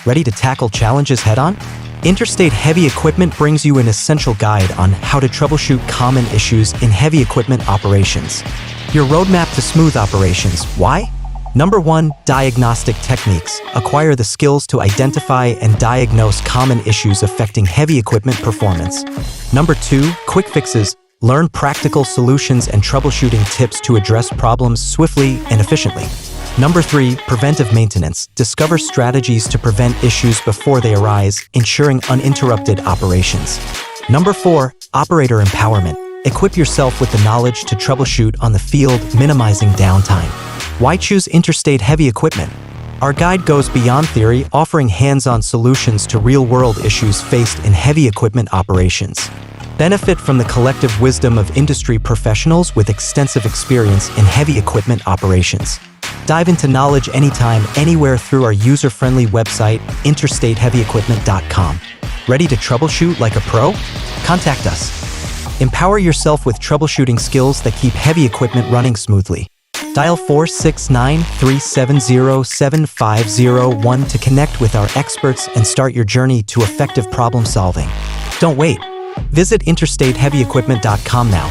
Ready to tackle challenges head-on? Interstate Heavy Equipment brings you an essential guide on how to troubleshoot common issues in heavy equipment operations. Your roadmap to smooth operations. Why? Number 1. Diagnostic techniques. Acquire the skills to identify and diagnose common issues affecting heavy equipment performance. Number 2. Quick fixes. Learn practical solutions and troubleshooting tips to address problems swiftly and efficiently. Number 3. Preventive maintenance. Discover strategies to prevent issues before they arise, ensuring uninterrupted operations. Number 4. Operator empowerment. Equip yourself with the knowledge to troubleshoot on the field, minimizing downtime. Why choose Interstate Heavy Equipment? Our guide goes beyond theory, offering hands-on solutions to real-world issues faced in heavy equipment operations. Benefit from the collective wisdom of industry professionals with extensive experience in heavy equipment operations. Dive into knowledge anytime, anywhere through our user-friendly website, interstateheavyequipment.com. Ready to troubleshoot like a pro? Contact us. Empower yourself with troubleshooting skills that keep heavy equipment running smoothly. Dial 469-370-7501 to connect with our experts and start your journey to effective problem solving. Don't wait. Visit interstateheavyequipment.com now.